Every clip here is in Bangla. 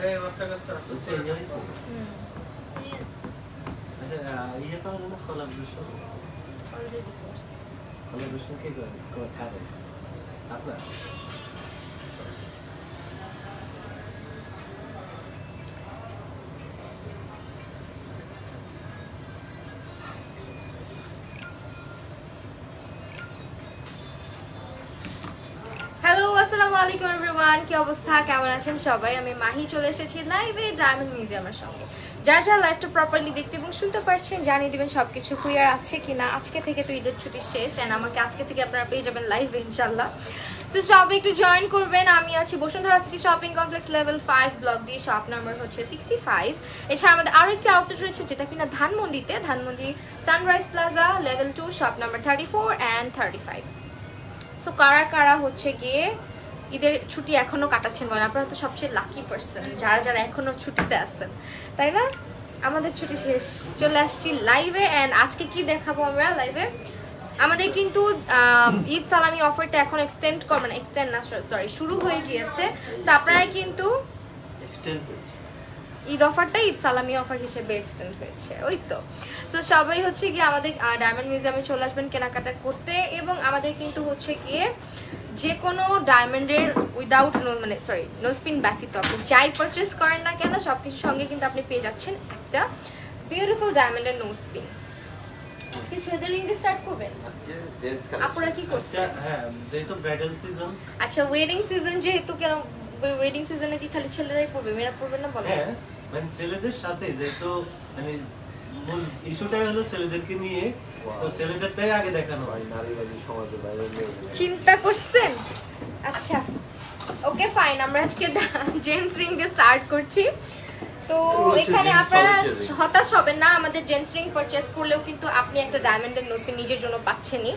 আচ্ছা ইয়ে করার জন্য কোলাবরেশন অলরেডি করছি। কোলাবরেশন কে করে কারে আপনার হ্যালো আসসালামু আলাইকুম এভরিওয়ান, কি অবস্থা, কেমন আছেন সবাই? আমি মাহি চলে এসেছি লাইভে ডায়মন্ড মিউজিয়ামের সঙ্গে। যারা যারা লাইভটা প্রপারলি দেখতে এবং শুনতে পারছেন জানিয়ে দিবেন সবকিছু ক্লিয়ার আছে কিনা। আজকে থেকে তো ঈদের ছুটি শেষ এন্ড আমাকে আজকে থেকে আপনারা পেয়ে যাবেন লাইভে ইনশাল্লাহ। তো সবাই একটু জয়েন করবেন। আমি আছি Bashundhara city shopping complex level 5 block D, shop number হচ্ছে 65। এছাড়া আমাদের আরও একটি আউটলেট রয়েছে যেটা কিনা ধানমন্ডিতে, Dhanmondi Sunrise Plaza level 2 shop number 34 and 35। So কারা কারা হচ্ছে গিয়ে ঈদের ছুটি এখনো কাটাচ্ছেন বলেন? আপনারা তো সবচেয়ে লাকি পার্সন যারা যারা এখনো ছুটিতে আছেন, তাই না? আমাদের ছুটি শেষ, চলে আসছি লাইভে। অ্যান্ড আজকে কি দেখাবো আমরা লাইভে? আমাদের কিন্তু ঈদ সালামি অফারটা এখন এক্সটেন্ড না সরি শুরু হয়ে গিয়েছে। সো আপনারা কিন্তু এক্সটেন্ড করছি ঈদ অফারটা ঈদ সালামি অফার হিসেবে এক্সটেন্ড হয়েছে, ওই তো। সো সবাই হচ্ছে গিয়ে আমাদের ডায়মন্ড মিউজিয়ামে চলে আসবেন কেনাকাটা করতে। এবং আমাদের কিন্তু হচ্ছে গিয়ে যে কোনো ডায়মন্ডের উইদাউট নো স্পিন ব্যতীত আপনি যাই পারচেস করেন না কেন সব কিছুর সঙ্গে কিন্তু আপনি পেয়ে যাচ্ছেন একটা বিউটিফুল ডায়মন্ডের নো স্পিন। আজকে ছেলেদের রিং দিয়ে স্টার্ট করবেন? আজকে জেন্টস আপনারা কি করছেন? হ্যাঁ যেহেতু ব্রাইডাল সিজন। আচ্ছা ওয়েডিং সিজন যেহেতু, কেন ওয়েডিং সিজনে কি খালি ছেলেরাই পড়বে, মেয়েরা পড়বে না বলেন? হ্যাঁ মানে ছেলেদের সাথে যেহেতু মানে মূল ইস্যুটাই হলো ছেলেদেরকে নিয়ে, তো ছেলেদেরটাই আগে দেখানো হয়, নারীবাদী সমাজে বাইরে চিন্তা করছেন? আচ্ছা ওকে ফাইন, আমরা আজকে জেন্টস রিং দিয়ে স্টার্ট করছি। তো এখানে আপনারা হতাশ হবেন না, আমাদের জেন্টস রিং পারচেজ করলেও কিন্তু আপনি একটা ডায়মন্ডের নোজপিন নিজের জন্য পাচ্ছেনই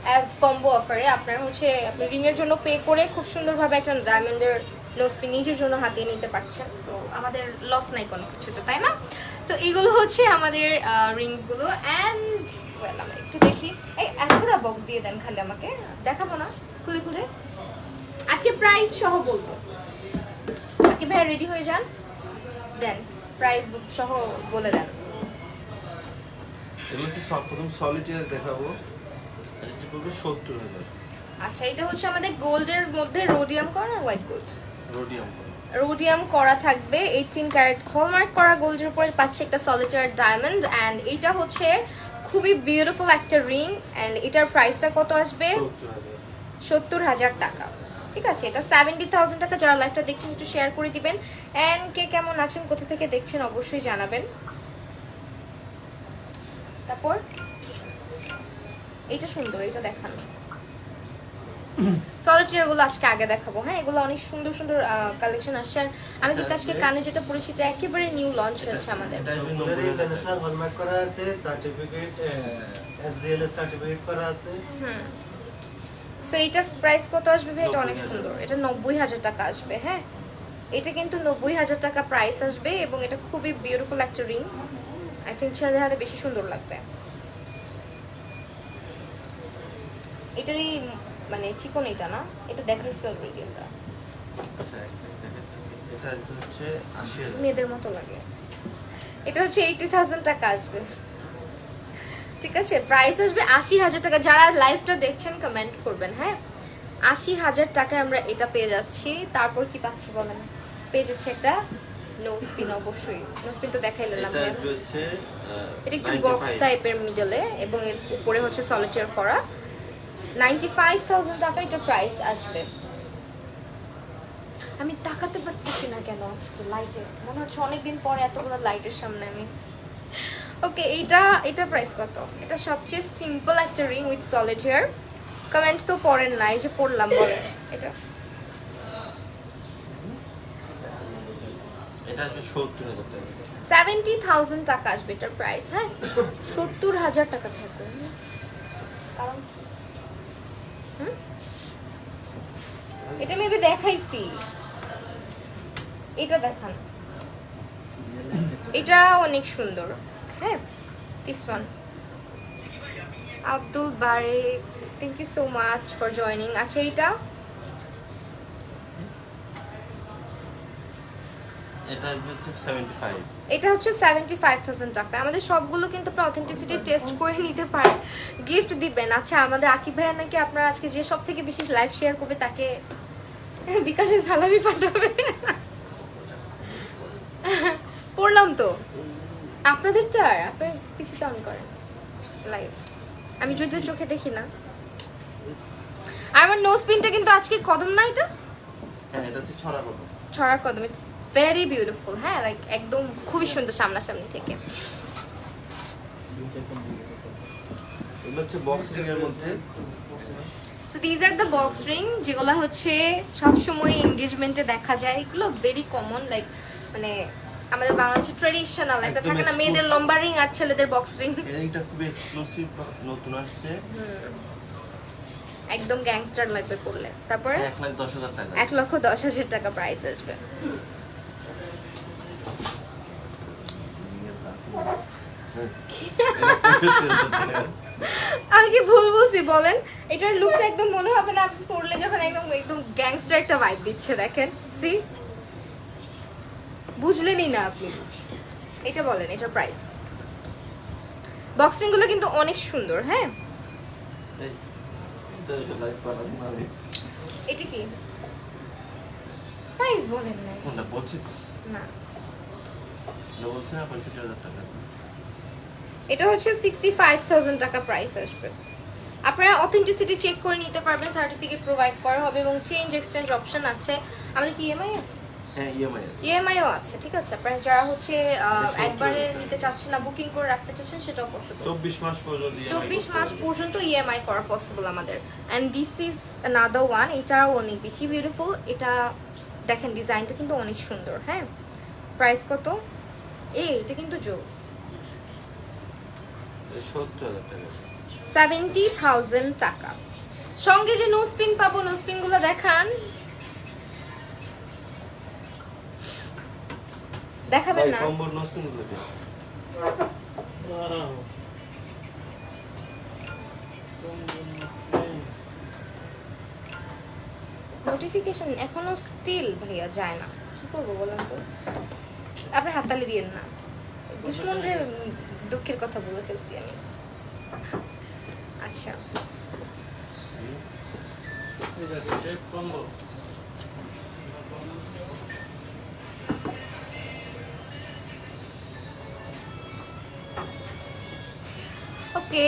অ্যাজ কম্বো অফারে। আপনার হচ্ছে আপনি রিংয়ের জন্য পে করে খুব সুন্দরভাবে একটা ডায়মন্ডের নোজপিন নিজের জন্য হাতিয়ে নিতে পারছেন। সো আমাদের লস নাই কোনো কিছুতে, তাই না? সো এগুলো হচ্ছে আমাদের রিংসগুলো। অ্যান্ড ওয়েল আমরা একটু দেখি, এই এতটা বক্স দিয়ে দেন খালি, আমাকে দেখাবো না খুলে খুলে, আজকে প্রাইস সহ বলবো। আকি ভাই রেডি হয়ে যান, দেন প্রাইস বুক সহ বলে দেন। এগুলো তো সবরকম সলিটার দেখাবো। এটা যে পড়বে 70,000। আচ্ছা এটা হচ্ছে আমাদের গোল্ডের মধ্যে রোডিয়াম করা আর হোয়াইট গোল্ড। রোডিয়াম রোডিয়াম করা থাকবে, 18 ক্যারেট হলমার্ক করা গোল্ডের উপরে পাচ্ছে একটা সলিটার ডায়মন্ড। অ্যান্ড এটা হচ্ছে খুবই বিউটিফুল একটা রিং। অ্যান্ড এটার প্রাইসটা কত আসবে? 70,000 টাকা। ঠিক আছে, এটা 70,000 টাকা। যারা লাইভটা দেখছেন একটু শেয়ার করে দিবেন। অ্যান্ড কে কেমন আছেন, কোথা থেকে দেখছেন অবশ্যই জানাবেন। তারপর এটা সুন্দর, এটা দেখান। সলিটার গুলো আজকে আগে দেখাবো। হ্যাঁ এগুলো অনেক সুন্দর সুন্দর কালেকশন আসছে। আর আমি কিন্তু আজকে কানে যেটা পরেছি এটা একেবারে নিউ লঞ্চ হয়েছে আমাদের। এটা ইন্টারন্যাশনাল হলমার্ক করা আছে, সার্টিফিকেট এসজিএল এর সার্টিফিকেট করা আছে। সো এইটার প্রাইস কত আসবে ভাই? এটা অনেক সুন্দর, এটা 90,000 টাকা আসবে। হ্যাঁ এটা কিন্তু 90,000 টাকা প্রাইস আসবে। এবং এটা খুবই বিউটিফুল একটা রিং। আই থিঙ্ক ছেলেদের হাতে বেশি সুন্দর লাগবে। এটারই মানে চিকন এটা না, এটা দেখাইছি অলরেডি আমরা। আচ্ছা এটা হচ্ছে 80,000। মেয়েদের মতো লাগে। এটা হচ্ছে 80,000 টাকা আসবে। ঠিক আছে, প্রাইস আসবে 80,000 টাকা। যারা লাইভটা দেখছেন কমেন্ট করবেন। হ্যাঁ 80,000 টাকায় আমরা এটা পেয়ে যাচ্ছি। তারপর কি পাচ্ছি বলেন? পেয়ে যাচ্ছে একটা নো স্পিন। অবশ্যই নো স্পিন তো দেখাইলেন এটা আপনি। হচ্ছে এটা একটু বক্স টাইপের মিডলে এবং এর উপরে হচ্ছে সলিটার করা। 95,000 টাকা এটা প্রাইস আসবে। আমি তাকাতে পারতেছি না কেন আজকে লাইটে, মনে হচ্ছে অনেকদিন পরে এতগুলো লাইটের সামনে আমি। ওকে এটা প্রাইস কত? এটা সবচেয়ে সিম্পল একটা রিং উইথ সলিটার। কমেন্ট তো পড়েন না, এই যে পড়লাম বলেন। এটা আসবে 70,000 টাকা। 70,000 টাকা আসবে এটার প্রাইস। হ্যাঁ 70,000 টাকা থাকবে। কারণ কি? এটা মেবি দেখাইছি, এটা দেখান। এটা অনেক সুন্দর। হ্যাঁ দিস ওয়ান। আব্দুল বারে, thank you so much for joining. আচ্ছা এটা এটা হচ্ছে 75। এটা হচ্ছে 75,000 টাকা। আমাদের সবগুলো কিন্তু আপনারা অথেন্টিসিটি টেস্ট করে নিতে পারেন, গিফট দিবেন। আচ্ছা, আমাদের আকিব ভাইয়া নাকি আপনারা আজকে যে সব থেকে বেশি লাইভ শেয়ার করবে তাকে বিকাশের সালামি পাঠাবে। পড়লাম তো আপনাদেরটা, আপনি পিসিতে অন করেন লাইভ, আমি যদিও চোখে দেখি না। আর আমার নোজ পিনটা কিন্তু আজকে কদম না, এটা হ্যাঁ, এটা হচ্ছে ছড়া কত। ছড়া কদম, ইটস ভেরি বিউটিফুল। হ্যাঁ, লাইক একদম খুবই সুন্দর সামনাসামনি থেকে। এগুলো হচ্ছে বক্সিং এর মধ্যে। So these are the box ring, যেগুলো হচ্ছে সবসময় এঙ্গেজমেন্টে দেখা যায়। এগুলো ভেরি কমন, লাইক মানে আমাদের বাংলাদেশের ট্রেডিশনাল একটা থাকে না, মেয়েদের লম্বা রিং আর ছেলেদের বক্স রিং। এরিংটা খুব এক্সক্লুসিভ, নতুন আসছে। একদম গ্যাংস্টার লাগবে পড়লে। তারপরে 1,10,000 টাকা। 1,10,000 টাকা প্রাইস আসবে। আমি কি ভুল বলছি বলেন? এটার লুকটা একদম মনে হবে না আপনি পরলে যখন একদম একদম গ্যাংস্টার একটা ভাইব দিচ্ছে। দেখেন, সি, বুঝলেনই না আপনি। এটা বলেন এটার প্রাইস। বক্সিং গুলো কিন্তু অনেক সুন্দর। হ্যাঁ, এটা কি প্রাইস বলেন না? কোনটা বলছি না, না, বলছি না 65,000 টাকা। এটা হচ্ছে 65,000 টাকা প্রাইস আসবে। আপনারা অথেন্টিসিটি চেক করে নিতে পারবেন, সার্টিফিকেট প্রোভাইড করা হবে এবং চেঞ্জ এক্সচেঞ্জ অপশন আছে। আমাদের কি ইএমআই আছে? হ্যাঁ, ইএমআই আছে। ইএমআইও আছে, ঠিক আছে। আপনারা যারা হচ্ছে একবারে নিতে চাচ্ছেন না, বুকিং করে রাখতে চাচ্ছেন, সেটাও পসিবল। 24 মাস পর্যন্ত 24 মাস পর্যন্ত ইএমআই করা পসিবল আমাদের। And this is another one, এটাও অনেক বেশি বিউটিফুল। এটা দেখেন, ডিজাইনটা কিন্তু অনেক সুন্দর। হ্যাঁ, প্রাইস কত? এটা কিন্তু জোস। 70,000 টাকা। 70,000 টাকা। সঙ্গে যে নোজপিন পাবো, নোজপিন গুলো দেখান, দেখাবেন না? কম্বোর নতুন গুলো দে। নোটিফিকেশন এখনো স্টিল ভাইয়া যায় না, কি করবো বলেন তো? আপনি হাততালি দিয়েন না, দুশ্মনরে দুঃখের কথা বলে ফেলছি আমি। আচ্ছা, ওকে।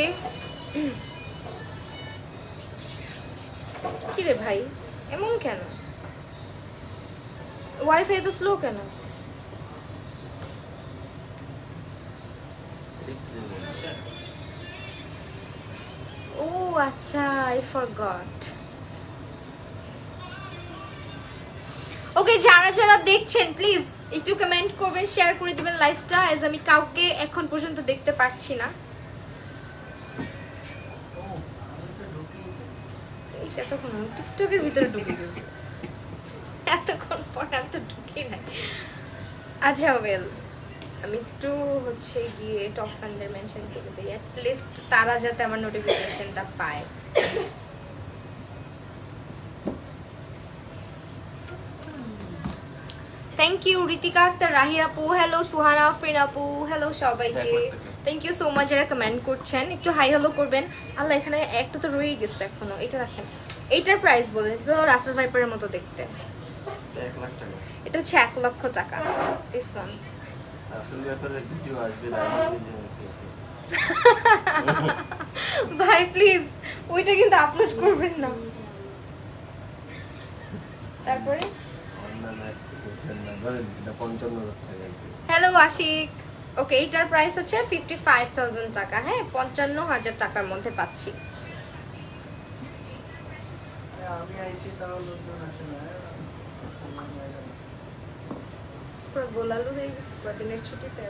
কিরে ভাই, এমন কেন? ওয়াইফাই তো স্লো কেন? ও আচ্ছা, আই ফরগট। ওকে, যারা যারা দেখছেন প্লিজ একটু কমেন্ট করবেন, শেয়ার করে দিবেন লাইভটা, এজ আমি কাউকে এখন পর্যন্ত দেখতে পাচ্ছি না। এতক্ষণ টিকটকের ভিতরে ঢুকে গেল, এতক্ষণ পরে আমি তো ঢুকি নাই। আচ্ছা ওয়েল, আমি একটু হচ্ছে গিয়ে টপ ফ্যানদের মেনশন করে দিই, অ্যাটলিস্ট তারা যাতে আমার নোটিফিকেশনটা পায়। থ্যাংক ইউ ঋতিকা আক্তার, রাহি আপু, হ্যালো সুহানা, আফরিন আপু, হ্যালো সবাইকে। থ্যাংক ইউ সো মাচ যারা কমেন্ট করছেন, একটু হাই হ্যালো করবেন। আল্লাহ, এখানে একটা তো রয়েই গেছে এখনো, এটা রাখেন। এইটার প্রাইস বলে রাসেল ভাইপারের মতো দেখতে। 1 লাখ টাকা। এটা হচ্ছে 1 লক্ষ টাকা। দিস ওয়ান আসল ব্যাপারে ভিডিও আসবে ডায়মন্ড মিউজিয়ামে। ভাই প্লিজ ওইটা কিন্তু আপলোড করবেন না। তারপরে অনলাইন এক্সপেক্টেশন না ধরেন এটা 55,000 টাকা। হ্যালো আশিক। ওকে, এটার প্রাইস হচ্ছে 55,000 টাকা। হ্যাঁ, 55,000 টাকার মধ্যে পাচ্ছি। আমি আইছি তাও লোকজন আসে না। পুরো গোলালু হয়ে গেছে কদিনের ছুটিতে।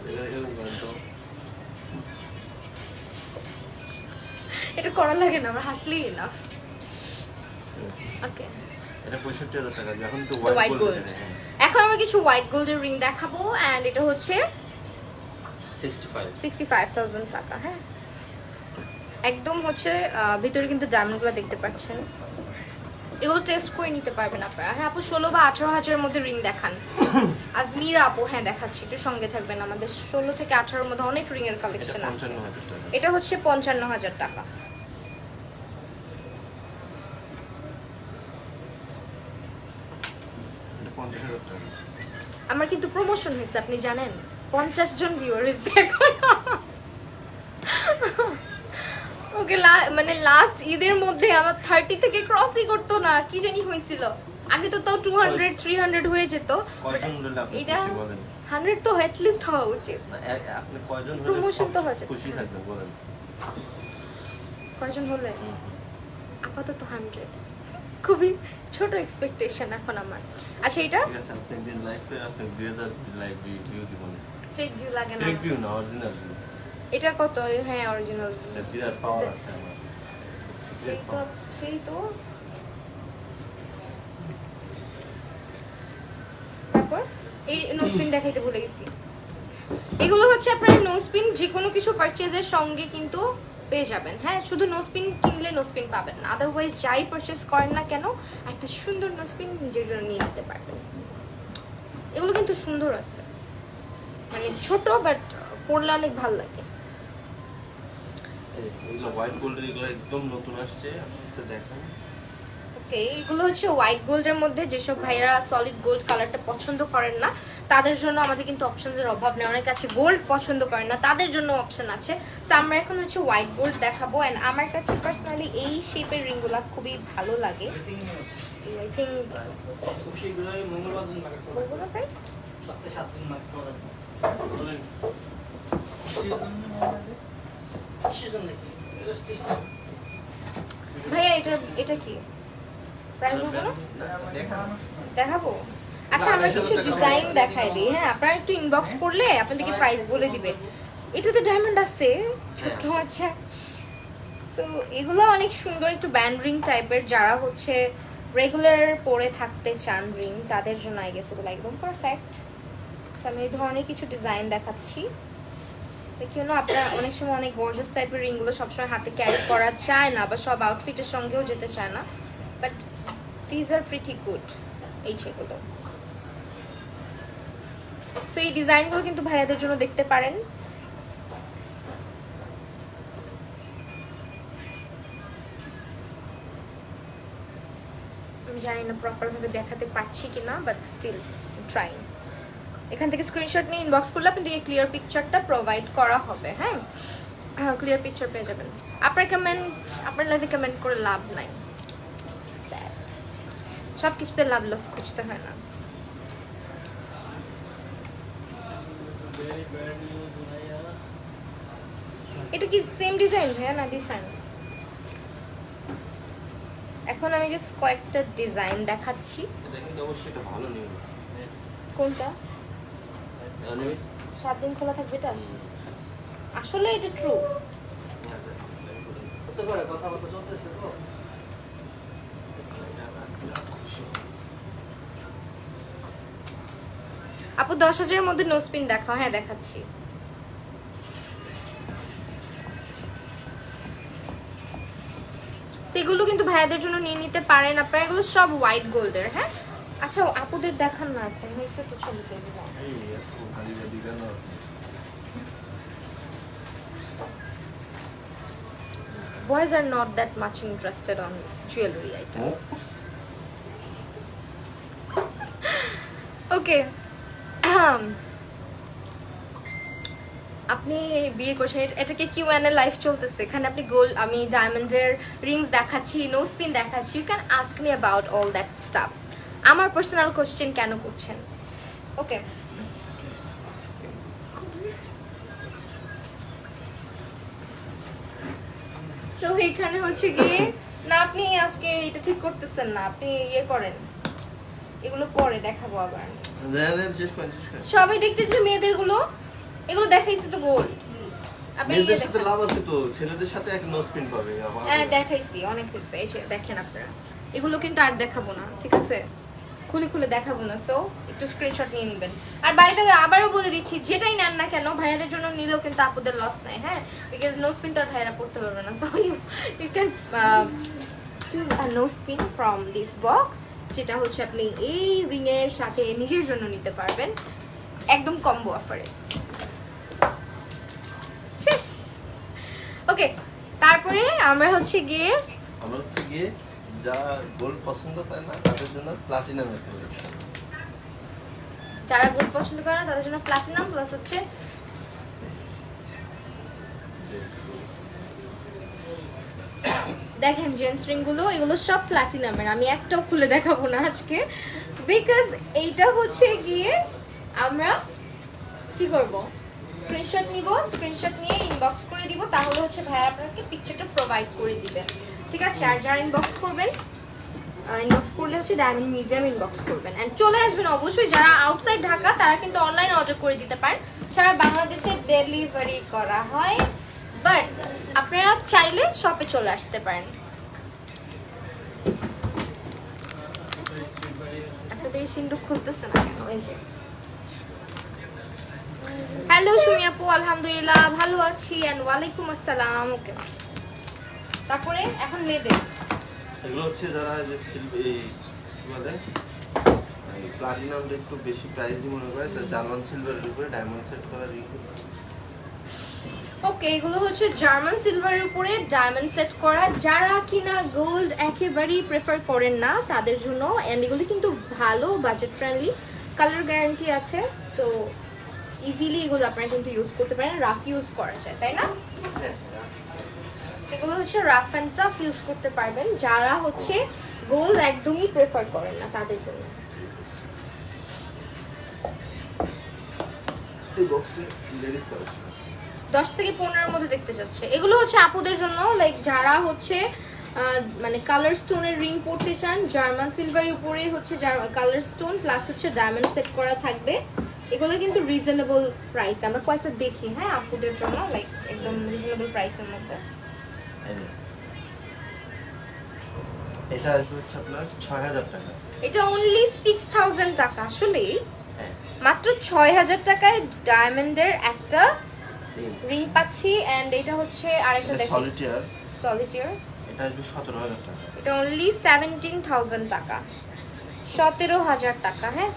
এটা করা লাগে না, আমার হাসলেই এনাফ। ওকে, এটা 65,000 টাকা। এখন তো হোয়াইট হোয়াইট গোল্ড। গোল্ড। এখন আমরা কিছু হোয়াইট গোল্ডের রিং দেখাবো, এন্ড এটা হচ্ছে 65,000 টাকা। হ্যাঁ, একদম হচ্ছে ভিতরে কিন্তু ডায়মন্ডগুলো দেখতে পাচ্ছেন, এগুলো টেস্ট করে নিতে পারবেন আপনারা। হ্যাঁ আপু, 16 বা 18 হাজারের মধ্যে রিং দেখান। আজমি মীরা আপু, হ্যাঁ দেখাচ্ছি, একটু সঙ্গে থাকবেন। আমাদের 16 থেকে 18 মধ্যে অনেক রিং এর এটা কালেকশন আছে। 55,000 টাকা। এটা হচ্ছে 55,000 টাকা। এটা 50,000 টাকা। আমার কিন্তু প্রমোশন হয়েছে, আপনি জানেন, 50 জন ভিউয়ার্স এখন। ওকে, মানে লাস্ট ঈদের মধ্যে আমার 30 থেকে ক্রসই করতো না, কি জানি হয়েছিল। আগে তো তাও 200 300 হয়ে যেত। কয়জন হলে আপনি এটা খুশি বলেন? 100 তো অ্যাট লিস্ট হওয়া উচিত। না, আপনি কয়জন হলে Promotion তো হচ্ছে। খুশি থাকবেন বলেন? কয়জন হলে? আপাতত 100, খুবই ছোট এক্সপেকটেশন এখন আমার। আচ্ছা, এটা ঠিক আছে, আপনি একদিন লাইভ করে আপনি 2000 লাইভ ভিউ দিবেন। ফেক ভিউ লাগে না। ফেক ভিউ না, অরিজিনাল ভিউ। এটা কত? হ্যাঁ, অরিজিনাল। এটা বিরাট পাওয়ার আছে আমার। সেই তো তারপর এই নোজপিন দেখাইতে ভুলে গেছি। এগুলো হচ্ছে আপনার নোজপিন যে কোনো কিছু পারচেজের সঙ্গে কিন্তু পেয়ে যাবেন। হ্যাঁ, শুধু নোজপিন কিনলে নোজপিন পাবেন না, আদারওয়াইজ যাই পারচেজ করেন না কেন একটা সুন্দর নোজপিন নিজের জন্য নিয়ে নিতে পারবেন। এগুলো কিন্তু সুন্দর আছে, মানে ছোট বাট পরলে অনেক ভালো লাগে। এগুলো হোয়াইট গোল্ডের, এগুলো একদম নতুন আসছে, আস্তে দেখেন। ওকে, এগুলো হচ্ছে হোয়াইট গোল্ডের মধ্যে। যেসব ভাইরা সলিড গোল্ড কালারটা পছন্দ করেন না তাদের জন্য আমাদের কিন্তু অপশনসের অভাব নেই। অনেক আছে গোল্ড পছন্দ করেন না, তাদের জন্য অপশন আছে। সো আমরা এখন হচ্ছে হোয়াইট গোল্ড দেখাবো। অ্যান্ড আমার কাছে পার্সোনালি এই শেপের রিংগুলো খুবই ভালো লাগে। আই থিঙ্ক খুব শীঘ্রই মঙ্গলবার দিন মার্কেট করব। বলবো না প্রাইস, সপ্তাহে 7 দিন মার্কেট করা যাবে। বলেন। কিসের জন্য কি? এটা সিস্টেম। ভাইয়া এটা কি প্রাইস বলবো না, দেখান। দেখাবো? আচ্ছা, আমরা কিছু ডিজাইন দেখাই দিই। হ্যাঁ, আপনারা একটু ইনবক্স করলে আপনাদেরকে প্রাইস বলে দিবে। এটাতে ডায়মন্ড আছে, ছোট আছে। সো এগুলো অনেক সুন্দর, একটু ব্যান্ড রিং টাইপের। যারা হচ্ছে রেগুলার পরে থাকতে চান রিং, তাদের জন্য আই গেস এগুলো একদম পারফেক্ট। সো আমি এই ধরনের কিছু ডিজাইন দেখাচ্ছি। দেখিও না, আপনারা অনেক সময় অনেক গর্জাস টাইপের রিংগুলো সবসময় হাতে ক্যারি করা চায় না, বা সব আউটফিটের সঙ্গেও যেতে চায় না, but these are pretty good. এই যেগুলো, সো এই ডিজাইনগুলো কিন্তু ভাইয়াদের জন্য দেখতে পারেন। আমি জানি না প্রপার ভাবে দেখাতে পারছি কিনা, বাট স্টিল ট্রাইং। এখান থেকে স্ক্রিনশট নিয়ে ইনবক্স করলে আপনাদেরকে ক্লিয়ার পিকচারটা প্রোভাইড করা হবে। হ্যাঁ, ক্লিয়ার পিকচার পেয়ে যাবেন। আপনার লাইভে কমেন্ট করে লাভ নাই, সব কিছুতে লাভ লস খুঁজতে হয় না। এটা কি সেম ডিজাইন ভাইয়া না ডিফারেন্ট? এখন আমি জাস্ট কয়েকটা ডিজাইন দেখাচ্ছি। এটা কিন্তু অবশ্যই একটা ভালো নিউজ। কোনটা? নিউজ 7 দিন খোলা থাকবে এটা? আসলে এটা ট্রু। হতে পারে, কথাবার্তা চলতেছে তো। আপু 10,000-এর মধ্যে নোজপিন দেখাও। হ্যাঁ, দেখাচ্ছি। সেগুলো কিন্তু ভাইয়াদের জন্য নিয়ে নিতে পারেন আপনারা। এগুলো সব হোয়াইট গোল্ডের। হ্যাঁ, আচ্ছা আপুদের দেখান না, এখন হয়েছে তো ছবিতে দিলাম। এই এত ভারী ভারী কেন? Boys are not that much interested on jewelry items. Okay. আপনি বিয়ে করছেন, এটাকে কিউএনএ লাইভ চলতেছে, এখানে আপনি গোল্ড, আমি ডায়মন্ডের রিংস দেখাচ্ছি, নোজপিন দেখাচ্ছি। You can ask me about all that stuff. আমার পার্সোনাল কোশ্চেন কেন করছেন? ওকে, সো এখানে হচ্ছে গিয়ে না, আপনি আজকে এটা ঠিক করতেছেন না, আপনি ইয়ে করেন, এগুলো পরে দেখাবো আবার। দেন শেষ করেন। সবাই দেখতেছে মেয়েদের গুলো, এগুলো দেখাইছে তো গোল্ড। আপনি ইয়ে মেয়েদের সাথে দেখান। লাভ আছে তো, ছেলেদের সাথে এক নোজপিন পাবে আবার। হ্যাঁ, দেখাইছি, অনেক হয়েছে। এই যে দেখেন আপনারা, এগুলো কিন্তু আর দেখাবো না, ঠিক আছে? খুলে খুলে দেখাবো না। সো একটু স্ক্রিনশট নিয়ে নেবেন। আর বাই দ্য ওয়ে আবারও বলে দিচ্ছি, যেটাই নেন না কেন ভাইয়াদের জন্য নিলেও কিন্তু আপুদের লস নাই। হ্যাঁ, বিকজ নোজপিন তো আর ভাইয়ারা পড়তে পারবে না। So you can choose a nosepin from this box, যেটা হচ্ছে আপনি এই রিং এর সাথে নিজের জন্য নিতে পারবেন। একদম কম্বো অফারে। শেষ। ওকে, তারপরে আমরা হচ্ছে গিয়ে যা গোল্ড পছন্দ করে না তাদের জন্য প্লাটিনামের কালেকশন। যারা গোল্ড পছন্দ করে না তাদের জন্য প্লাটিনাম প্লাস হচ্ছে দেখেন জেন্টস রিং গুলো, এগুলো সব প্লাটিনামের। আমি একটাও খুলে দেখাবো না আজকে, বিকজ এইটা হচ্ছে গিয়ে আমরা কি করব, স্ক্রিনশট নিব, স্ক্রিনশট নিয়ে ইনবক্স করে দিব, তাহলে হচ্ছে ভাই আপনাকে পিকচারটা প্রোভাইড করে দিবে, ঠিক আছে? আর যারা ইনবক্স করবেন, ইনবক্স করলে হচ্ছে ডায়মন্ড মিউজিয়াম ইনবক্স করবেন এন্ড চলে আসবেন অবশ্যই। যারা আউটসাইড ঢাকা তারা কিন্তু অনলাইনে অর্ডার করে দিতে পারেন, সারা বাংলাদেশে ডেলিভারি করা হয়, বাট আপনারা চাইলে শপে চলে আসতে পারেন। আসলে এই সিন্দুক খুলতেছে না কেন? এই যে হ্যালো সুমি আপু, আলহামদুলিল্লাহ ভালো আছি এন্ড ওয়ালাইকুম আসসালাম। ওকে, তারপরে এখন মেয়েদের এগুলো হচ্ছে যারা যে মানে প্লাটিনামটা একটু বেশি প্রাইসই মনে করে, তার জার্মান সিলভারের উপরে ডায়মন্ড সেট করা রিং। ওকে, এগুলো হচ্ছে জার্মান সিলভারের উপরে ডায়মন্ড সেট করা। যারা কিনা গোল্ড একেবারেই প্রেফার করেন না তাদের জন্য, এন্ড এগুলো কিন্তু ভালো বাজেট ফ্রেন্ডলি, কালার গ্যারান্টি আছে, সো ইজিলি এগুলো আপনারা কিন্তু ইউজ করতে পারেন, রাফ ইউজ করা যায়, তাই না? সেগুলো হচ্ছে রাফ অ্যান্ড টাফ ইউজ করতে পারবেন যারা হচ্ছে গোল্ড একদমই প্রেফার করেন না তাদের জন্য। এই বক্সে লেডিস কালেকশন 10 থেকে 15 মধ্যে দেখতে চাচ্ছে। এগুলো হচ্ছে আপুদের জন্য, লাইক যারা হচ্ছে মানে কালার স্টোনের রিং পড়তে চান, জার্মান সিলভারের উপরে হচ্ছে কালার স্টোন প্লাস হচ্ছে ডায়মন্ড সেট করা থাকবে। এগুলো কিন্তু রিজনেবল প্রাইস, আমরা কয়েকটা দেখি হ্যাঁ আপুদের জন্য, লাইক একদম রিজনেবল প্রাইসের মধ্যে। এটা আসবে হচ্ছে আপনার 6000 টাকা। এটা অনলি 6000 টাকা, আসলে হ্যাঁ, মাত্র 6000 টাকায় ডায়মন্ডের একটা রিং। রিং পাচ্ছি, এন্ড এটা হচ্ছে আরেকটা এটা দেখি সলিটিয়ার, সলিটিয়ার। এটা আসবে 17000 টাকা। এটা অনলি 17000 টাকা, 17000 টাকা। হ্যাঁ,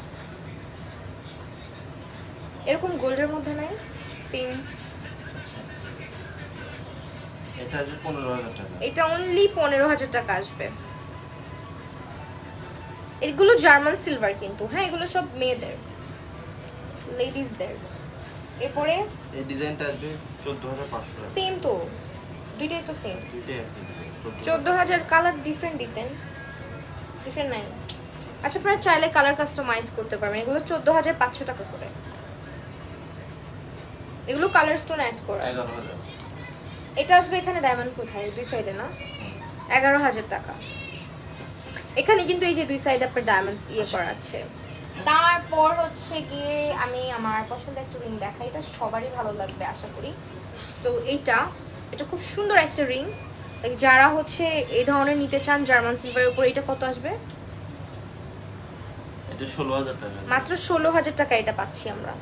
এরকম গোল্ডের মধ্যে নাই সেম। এটা আসবে 15000 টাকা। এটা অনলি 15000 টাকা আসবে। এগুলো জার্মান সিলভার কিন্তু, হ্যাঁ এগুলো সব মেয়েদের, লেডিসদের। এরপরে এই ডিজাইনটা আসবে 14500 টাকা। সেম তো, দুইটাই তো সেম। দুইটাই একই ডিজাইন, 14000। কালার ডিফারেন্ট দিতেন, ডিফারেন্ট নাই। আচ্ছা, আপনারা চাইলে কালার কাস্টমাইজ করতে পারবেন। এগুলো 14500 টাকা করে, এগুলো কালার স্টোন অ্যাড করা। 11000। এটা আসবে এখানে ডায়মন্ড কোথায়, দুই সাইডে না? 11000 টাকা। এখানে কিন্তু এই যে দুই সাইডে আপনার ডায়মন্ডস ইয়ে করা আছে। তারপর হচ্ছে গিয়ে আমি আমার পছন্দের একটা রিং দেখাই, এটা সবারই ভালো লাগবে আশা করি। সো এটা খুব সুন্দর একটা রিং, যারা হচ্ছে এই ধরনের নিতে চান জার্মান সিলভারের উপর। এটা কত আসবে? এটা 16000 টাকা। মাত্র 16000 টাকা এটা পাচ্ছি আমরা।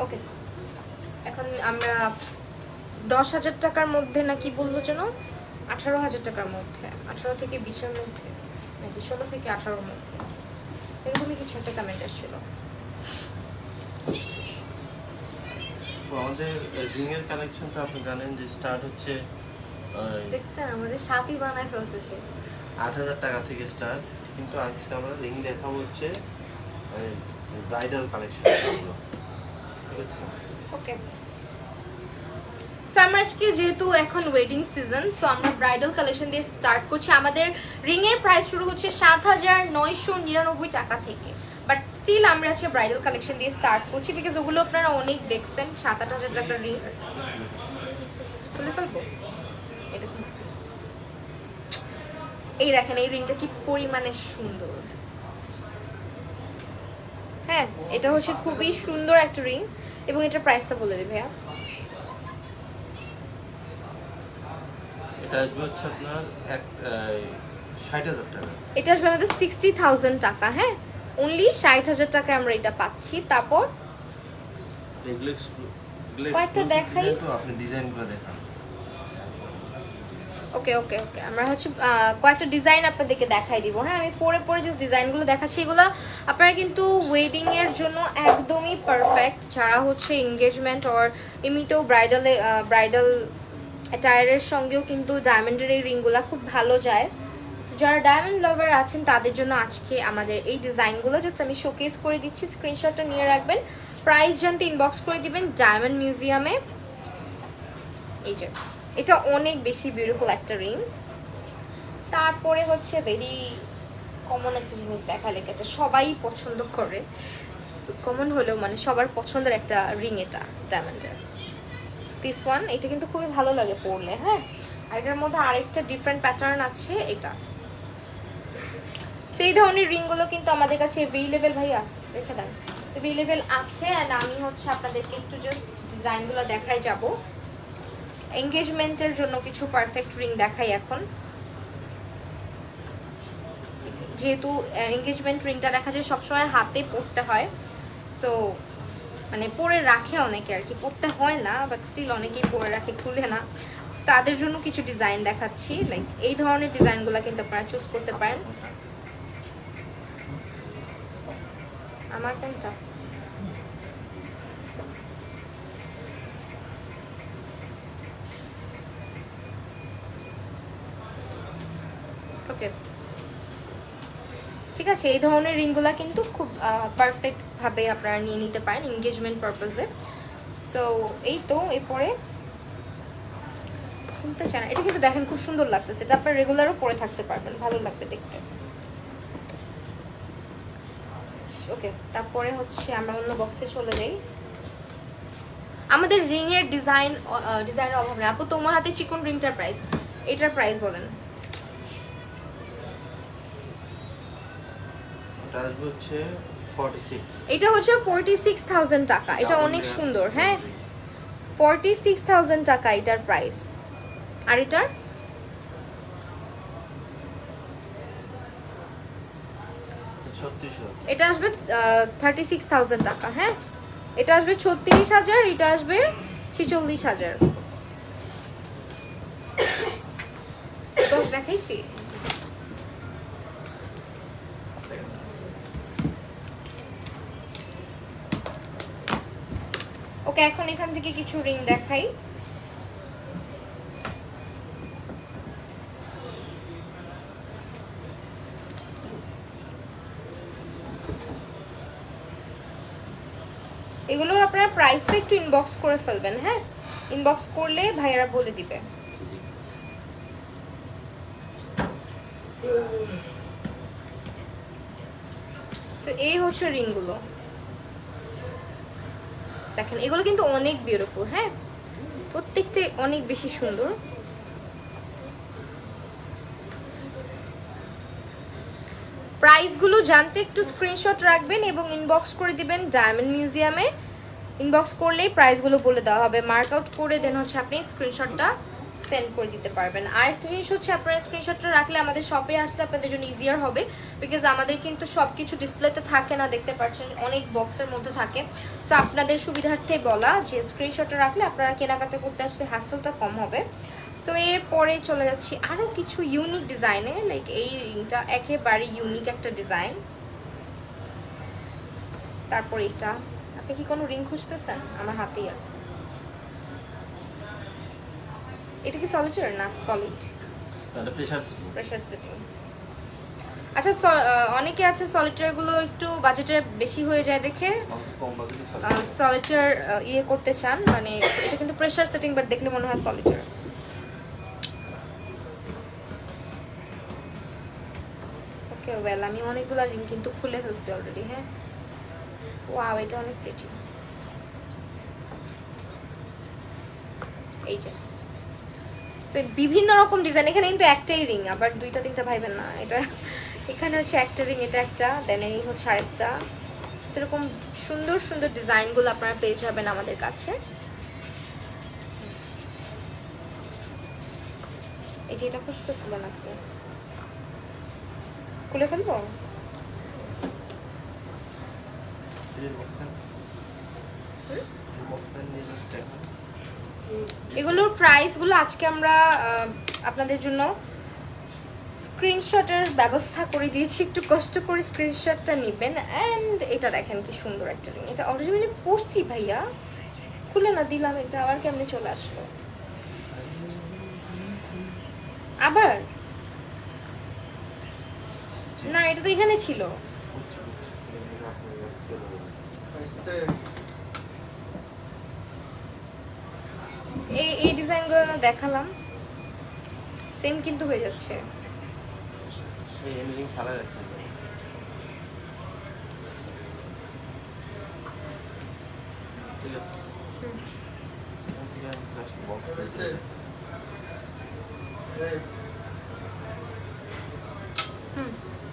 ওকে, এখন আমরা 10000 টাকার মধ্যে না কি বললো যেন, 18000 টাকার মধ্যে, 18 থেকে 20-এর মধ্যে, নাকি 16 থেকে 18-এর মধ্যে, এরকমই কিছু একটা কমেন্ট আসছিল। তো আমাদের রিং এর কালেকশনটা আপনি জানেন যে স্টার্ট হচ্ছে দেখছেন আমাদের সাপই বানায় ফেলছে সে। 8000 টাকা থেকে স্টার্ট, কিন্তু আজকে আমরা রিং দেখাবো হচ্ছে ব্রাইডাল কালেকশন। ঠিক আছে, ওকে। সো আমরা আজকে যেহেতু এখন ওয়েডিং সিজন, সো আমরা ব্রাইডাল কালেকশন দিয়ে স্টার্ট করছি। আমাদের রিং এর প্রাইস শুরু হচ্ছে 7999 টাকা থেকে, বাট স্টিল আমরা আজকে ব্রাইডাল কালেকশন দিয়ে স্টার্ট করছি বিকজ ওগুলো আপনারা অনেক দেখছেন। 7-8000 টাকার রিং খুলে ফেলবো এরকম। এই দেখেন এই রিংটা কি পরিমাণে সুন্দর। হ্যাঁ, এটা হচ্ছে খুবই সুন্দর একটা রিং, এবং এটার প্রাইসটা বলে দিই ভাইয়া। এটা আসবে হচ্ছে আপনার 60000 টাকা। এটা আসবে আমাদের 60000 টাকা। হ্যাঁ, অনলি 60000 টাকায় আমরা এটা পাচ্ছি। তারপর এগুলো কয়েকটা দেখাই। তো আপনি ডিজাইনগুলো দেখান। ওকে ওকে ওকে আমরা হচ্ছে কয়েকটা ডিজাইন আপনাদেরকে দেখাই দিব। হ্যাঁ, আমি পরে পরে যে ডিজাইনগুলো দেখাচ্ছি এগুলো আপনারা কিন্তু ওয়েডিং এর জন্য একদমই পারফেক্ট, যারা হচ্ছে এঙ্গেজমেন্ট অর এমনিতেও ব্রাইডাল অ্যাটায়ারের সঙ্গেও কিন্তু ডায়মন্ডের এই রিংগুলো খুব ভালো যায়। So, যারা ডায়মন্ড লাভার আছেন তাদের জন্য আজকে আমাদের এই ডিজাইনগুলো জাস্ট আমি শোকেস করে দিচ্ছি, স্ক্রিনশটটা নিয়ে রাখবেন, প্রাইস জানতে ইনবক্স করে দিবেন ডায়মন্ড মিউজিয়ামে। এই যে এটা অনেক বেশি বিউটিফুল একটা রিং। তারপরে হচ্ছে ভেরি কমন একটা জিনিস দেখালে, এটা সবাই পছন্দ করে, কমন হলেও মানে সবার পছন্দের একটা রিং এটা ডায়মন্ডের। দিস ওয়ান, এটা কিন্তু খুবই ভালো লাগে পরলে। হ্যাঁ, আর এটার মধ্যে আরেকটা ডিফারেন্ট প্যাটার্ন আছে এটা। সেই ধরনের রিংগুলো কিন্তু আমাদের কাছে অ্যাভেলেবেল, ভাইয়া রেখে দেন, অ্যাভেলেবেল আছে। অ্যান্ড আমি হচ্ছে আপনাদেরকে একটু জাস্ট ডিজাইনগুলো দেখাই যাব। এঙ্গেজমেন্টের জন্য কিছু পারফেক্ট রিং দেখাই এখন, যেহেতু এঙ্গেজমেন্ট রিংটা দেখা যায় সবসময় হাতে পরতে হয়, সো মানে পরে রাখে অনেকে আর কি, পরতে হয় না বাট স্টিল অনেকেই পরে রাখে, খুলে না। So, তাদের জন্য কিছু ডিজাইন দেখাচ্ছি, লাইক এই ধরনের ডিজাইনগুলো কিন্তু আপনারা চুজ করতে পারেন। আমার কোনটা? ওকে, ঠিক আছে, এই ধরনের রিংগুলা কিন্তু খুব পারফেক্ট ভাবে আপনারা নিয়ে নিতে পারেন এনগেজমেন্ট পারপাসে। সো এই তো, এরপরে শুনতে চান, এটা কিন্তু দেখেন খুব সুন্দর লাগতেছে, এটা আপনারা রেগুলারও পরে থাকতে পারবেন, ভালো লাগবে দেখতে। ওকে, তারপরে হচ্ছে আমরা অন্য বক্সে চলে যাই। আমাদের রিং এর ডিজাইনের অভাব নেই। আপু তোমার হাতে চিকন রিংটার প্রাইস, এটার প্রাইস বলেন। এটা আসবে হচ্ছে 46। এটা হচ্ছে 46,000 টাকা, এটা অনেক সুন্দর। হ্যাঁ, 46,000 টাকা এটার প্রাইস। আর এটার এটা আসবে 36,000 টাকা। হ্যাঁ, এটা আসবে 36,000, এটা আসবে 46,000। দেখাইছি। ওকে, এখন এখান থেকে কিছু রিং দেখাই। এগুলোর আপনারা প্রাইসটা একটু ইনবক্স করে ফেলবেন। হ্যাঁ, ইনবক্স করলে ভাইয়ারা বলে দিবে। সো এই হচ্ছে রিংগুলো, দেখেন এগুলো কিন্তু অনেক বিউটিফুল। হ্যাঁ, প্রত্যেকটা অনেক বেশি সুন্দর। প্রাইসগুলো জানতে একটু স্ক্রিনশট রাখবেন এবং ইনবক্স করে দিবেন ডায়মন্ড মিউজিয়ামে। ইনবক্স করলেই প্রাইসগুলো বলে দেওয়া হবে, মার্ক আউট করে দেন হচ্ছে আপনি স্ক্রিনশটটা সেন্ড করে দিতে পারবেন। আরেকটা জিনিস হচ্ছে আপনারা স্ক্রিনশটটা রাখলে আমাদের শপে আসলে আপনাদের জন্য ইজিয়ার হবে, বিকজ আমাদের কিন্তু সব কিছু ডিসপ্লেতে থাকে না, দেখতে পাচ্ছেন অনেক বক্সের মধ্যে থাকে। সো আপনাদের সুবিধার্থে বলা যে স্ক্রিনশটটা রাখলে আপনারা কেনাকাটা করতে আসলে হ্যাসেলটা কম হবে। সো এরপরে চলে যাচ্ছি আরও কিছু ইউনিক ডিজাইনে, লাইক এই রিংটা একেবারে ইউনিক একটা ডিজাইন। তারপর এটা, আপনি কি কোনো রিং খুঁজতেছেন? আমার হাতেই আছে। এটা কি সলিটার না সলিড? এটা প্রেসার সিটিং। Pressure sitting. আচ্ছা, অনেকে আছে সলিটার গুলো একটু বাজেটে বেশি হয়ে যায় দেখে সলিটার ইয়ে করতে চান, মানে এটা কিন্তু প্রেসার সেটিং বাট দেখলে মনে হয় সলিটার। ওকে ওয়েল, আমি অনেকগুলো রিং কিন্তু খুলে ফেলছি অলরেডি। হ্যাঁ, ওয়াও, এটা অনেক প্রিটি। এই যে বিভিন্ন রকম ডিজাইন, এখানে কিন্তু একটাই রিং, আবার দুইটা তিনটা ভাইবেন না। এটা এখানে হচ্ছে একটা রিং, এটা একটা, দেন এই হচ্ছে আরেকটা। সেরকম সুন্দর সুন্দর ডিজাইনগুলো আপনারা পেয়ে যাবেন আমাদের কাছে। এই যে এটা খুঁজতেছিলেন আপনি, খুলে ফেলবো? এগুলোর প্রাইসগুলো আজকে আমরা আপনাদের জন্য স্ক্রিনশটের ব্যবস্থা করে দিয়েছি, একটু কষ্ট করে স্ক্রিনশটটা নেবেন। অ্যান্ড এটা দেখেন কি সুন্দর একটা রিং, এটা অলরেডি পড়ছি ভাইয়া, খুলে না দিলাম, এটা আবার কেমনে চলে আসলো আবার? না এটা তো এখানে ছিল। এই ডিজাইনগুলো না দেখালাম, সেম কিন্তু হয়ে যাচ্ছে। এই এমনি খেলা যাচ্ছে না। ঠিক আছে। ঠিক আছে, জাস্ট বক্স দিতে।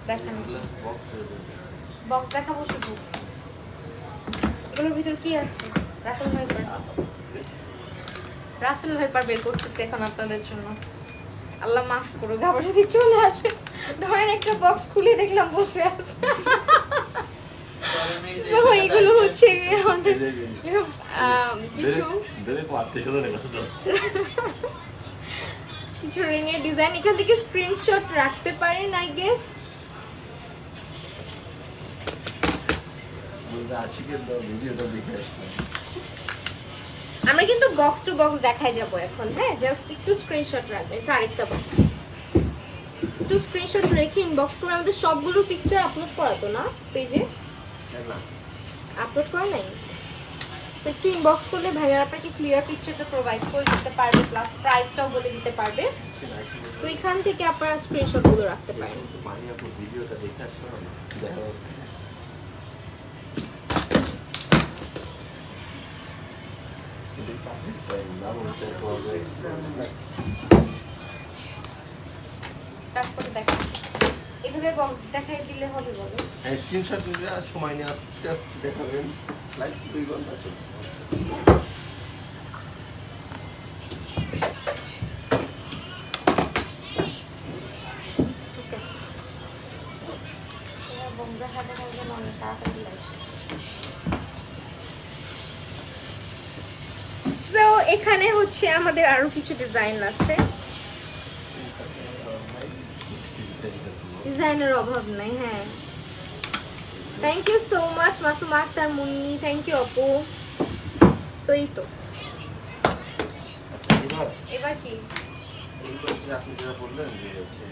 দেখেন বক্স দিয়ে দেবে। বক্স দেখাবো শুধু। এগুলোর ভিতর কি আছে? রাসেল ভাইপার, রাসেল ভাইপার বের করতেছে এখন আপনাদের জন্য। আল্লাহ মাফ করুক, আবার যদি চলে আসে ধরেন একটা বক্স খুলে দেখলাম বসে আছে। তো এগুলো হচ্ছে আমাদের কিছু দেবে পারতে শুরু না করতে। কিছু রিং এর ডিজাইন, এখান থেকে স্ক্রিনশট রাখতে পারেন আই গেস। বলতে আশিকের ভিডিওটা দেখে আসলাম। আমরা কিন্তু বক্স টু বক্স দেখাই যাব এখন, হ্যাঁ জাস্ট একটু স্ক্রিনশট রাখবেন। এটা আরেকটা বক্স, একটু স্ক্রিনশট রেখে ইনবক্স করে আমাদের সবগুলো পিকচার আপলোড করা তো না পেজে, না আপলোড করা নাই, সো একটু ইনবক্স করলে ভাইয়া আপনাকে ক্লিয়ার পিকচারটা প্রোভাইড করে দিতে পারবে, প্লাস প্রাইসটাও বলে দিতে পারবে। সো এখান থেকে আপনারা স্ক্রিনশটগুলো রাখতে পারেন। মানি আপু ভিডিওটা দেখে আসলাম, দেখা হচ্ছে। তারপরে দেখেন এইভাবে বক্স দেখাই দিলে হবে বলো? স্ক্রিনশট নিলে আর সময় নিয়ে আস্তে আস্তে দেখাবেন। লাইভ 2 ঘন্টা চলবে। সো এখানে হচ্ছে আমাদের আরো কিছু ডিজাইন আছে, ডিজাইনের অভাব নাই। হ্যাঁ thank you so much Masuma Akter Munni, thank you আপু। সো এই তো এবার কি আপনি যেটা বললেন যে হচ্ছে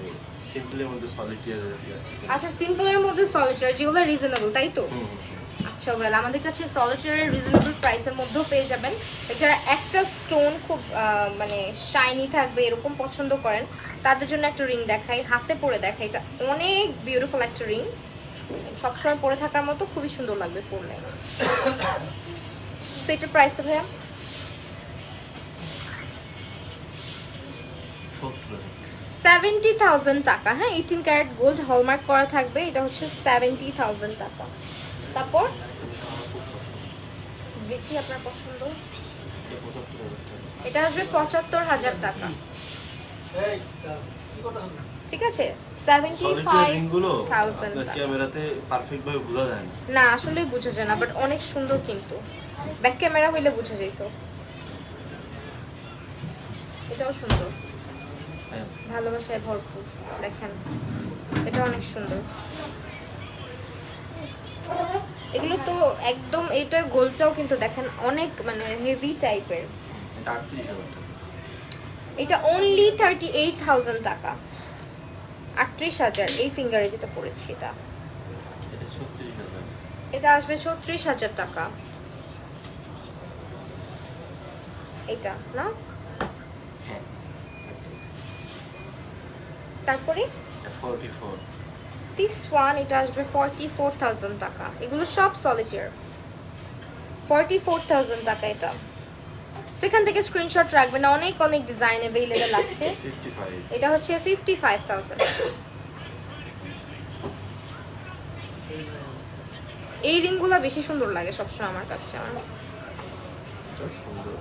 সিম্পলের মধ্যে সলিটিয়ার আছে। আচ্ছা সিম্পলের মধ্যে সলিটারি যেগুলো রিজনেবল তাই তো? আচ্ছা ওয়েল আমাদের কাছে সলিটারি রিজনেবল প্রাইসের মধ্যেও পেয়ে যাবেন। যারা একটা স্টোন খুব মানে শাইনি থাকবে এরকম পছন্দ করেন তাদের জন্য একটা রিং দেখাই, হাতে পরে দেখাই। এটা অনেক বিউটিফুল একটা রিং, সবসময় পরে থাকার মতো, খুবই সুন্দর লাগবে পরলে। সো এটার প্রাইস ভাইয়া 70,000 টাকা। হ্যাঁ 18 ক্যারেট গোল্ড হলমার্ক করা থাকবে, এটা হচ্ছে 70,000 টাকা। তারপর দেখি আপনার পছন্দ, এটা আসবে 75,000 টাকা। ঠিক আছে 75,000 টাকা। ক্যামেরাতে পারফেক্ট ভাবে বোঝা যায় না। না আসলে বোঝা যায় না, বাট অনেক সুন্দর, কিন্তু ব্যাক ক্যামেরা হইলে বোঝা যেত। এটাও সুন্দর, ভালোবাসায় ভরপুর, দেখেন এটা অনেক সুন্দর। এগুলো তো একদম, এটার গোলটাও কিন্তু দেখেন অনেক মানে হেভি টাইপের। এটা অনলি 38,000 টাকা, 38,000। এই ফিঙ্গারে যেটা পড়েছি এটা, এটা আসবে 36,000 টাকা। এটা না, তারপরে 44 দিস ওয়ান, এটা আসবে 44,000 টাকা। এগুলো সব সলিটার, 44,000 টাকা এটা। সেখান থেকে স্ক্রিনশট রাখবেন, অনেক অনেক ডিজাইন অ্যাভেলেবেল আছে। 55 এটা হচ্ছে 55,000। এই রিংগুলো বেশি সুন্দর লাগে সবসময় আমার কাছে। সুন্দর।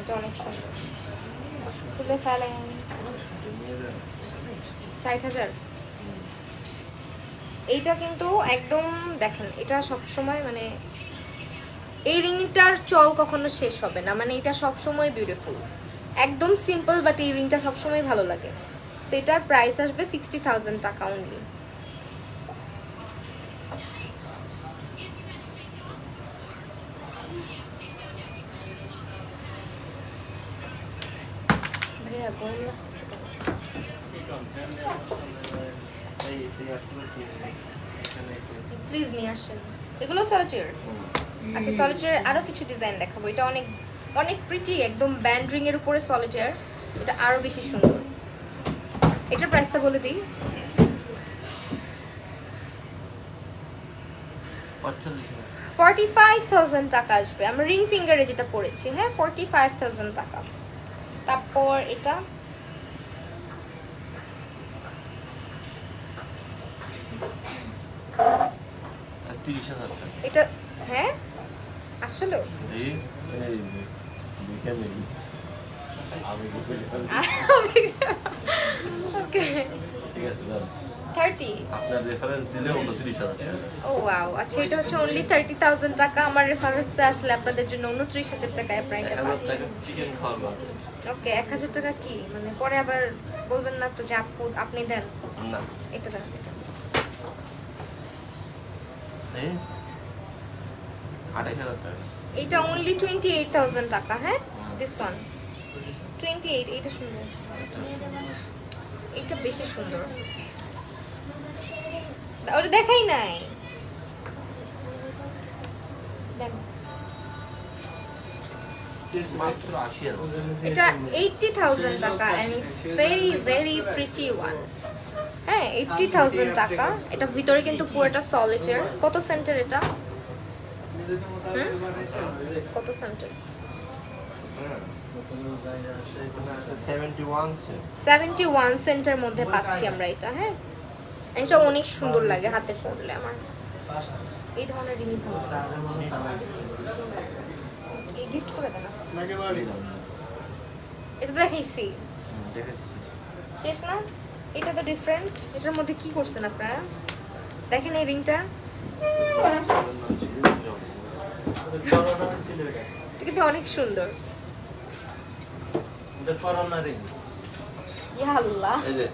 এটা অনেক সুন্দর, খুলে ফেলেন। 60,000 এইটা কিন্তু একদম দেখেন, এটা সবসময় মানে এই রিংটার চল কখনো শেষ হবে না, মানে এটা সবসময় বিউটিফুল, একদম সিম্পল, বাট এই রিংটা সবসময় ভালো লাগে। সেটার প্রাইস আসবে 60,000 টাকা অনলি। ভাইয়া গরম লাগছে কেন? এই আসলে কি এখানে প্লিজ নিয়ে আসেন। এগুলো সলিটার। আচ্ছা, সলিটার আরো কিছু ডিজাইন দেখাবো। এটা অনেক অনেক প্রিটি, একদম ব্যান্ড রিং এর উপরে সলিটার, এটা আরো বেশি সুন্দর। এটার প্রাইসটা বলে দিই, 45,000 টাকা আসবে। আমরা রিং ফিঙ্গারে যেটা পড়েছি, হ্যাঁ 45,000 টাকা। তারপর এটা আর 30,000 টাকা। এটা হ্যাঁ আসলে এই দেখেন নাকি আমি ওকে ঠিক আছে দাও 30। আপনার রেফারেন্স দিলে 29,000 টাকা। ও ওয়াও, আচ্ছা এটা হচ্ছে অনলি 30,000 টাকা। আমার রেফারেন্সে আসলে আপনাদের জন্য 29,000 টাকায় প্রাইসটা 1000 পাচ্ছি। টাকা চিকেন খাওয়ার কথা। ওকে 1,000 টাকা কি মানে পরে আবার বলবেন না তো যে আপনি দেন। না এটা দেন, এটা এই 28,000 টাকা। এটা অনলি 28,000 টাকা। হ্যাঁ দিস ওয়ান 28। এটা সুন্দর, এটা বেশি সুন্দর, ওটা দেখাই নাই। দেখ মাত্র 80,000। এটা 80,000 টাকা and it's very very pretty one. হ্যাঁ 80,000 টাকা। এটা ভিতরে কিন্তু পুরোটা সলিটার। কত সেন্টার এটা? কত সেন্টার? 71 সেন্টার মধ্যে পাচ্ছি আমরা এটা। হ্যাঁ এটা অনেক সুন্দর লাগে হাতে পরলে, আমার এই ধরনের রিংই ভালো লাগে। গিফট করে দেন। এটা তো দেখাইছি, দেখেছি শেষ না? এটা তো ডিফারেন্ট। এটার মধ্যে কি করছেন আপনারা? দেখেন এই রিংটা, করোনা হয়েছিল এটা। এটা কিন্তু অনেক সুন্দর। এটা করোনা রিং। ইয়া আল্লাহ। এই যে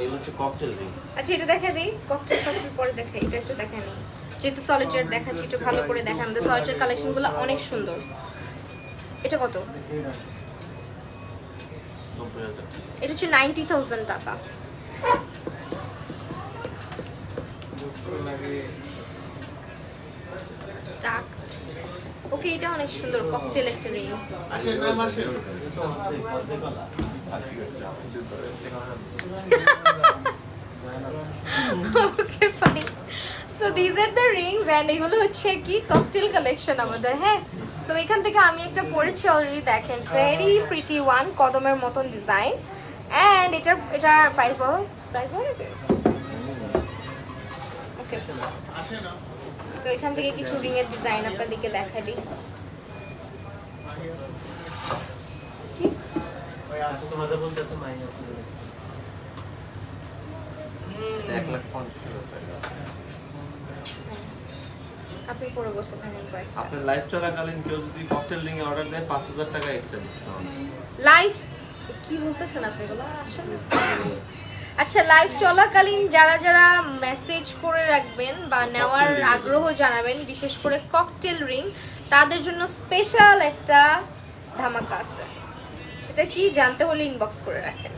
এই হচ্ছে ককটেল রিং। আচ্ছা এটা দেখা দিই, ককটেল ককটেল পরে দেখাই। এটা একটু দেখা নেই, যেহেতু সলিটার দেখাচ্ছি একটু ভালো করে দেখা। আমাদের সলিটার কালেকশনগুলো অনেক সুন্দর। এটা কত? 90,000। এটা হচ্ছে 90,000 টাকা। স্টাকড। ওকে এটা অনেক সুন্দর, ককটেল একটা রিং। Okay fine. So this are the rings and এগুলো হচ্ছে কি ককটেল কালেকশন আমাদের। হ্যাঁ সো এখান থেকে আমি একটা পরেছি অলরেডি, দেখেন ভেরি প্রিটি ওয়ান, কদমের মতন ডিজাইন। এন্ড এটার প্রাইস বলো, প্রাইস বলো। ওকে সো এখান থেকে কিছু রিং এর ডিজাইন আপনাদেরকে দেখা দিই। কাস্টমারদের বলতেছে মাই এটা 1,50,000 টাকা। আপনি পরে বসে থাকেন কয়েকটা। আপনার লাইভ চলাকালীন কেউ যদি ককটেল রিং অর্ডার দেয় 5,000 টাকা এক্সট্রা ডিসকাউন্ট। লাইভ কি বলতেছেন আপনি এগুলো আসলে? আচ্ছা লাইভ চলাকালীন যারা যারা মেসেজ করে রাখবেন বা নেওয়ার আগ্রহ জানাবেন, বিশেষ করে ককটেল রিং, তাদের জন্য স্পেশাল একটা ধামাকা আছে। সেটা কি জানতে হলে ইনবক্স করে রাখেন।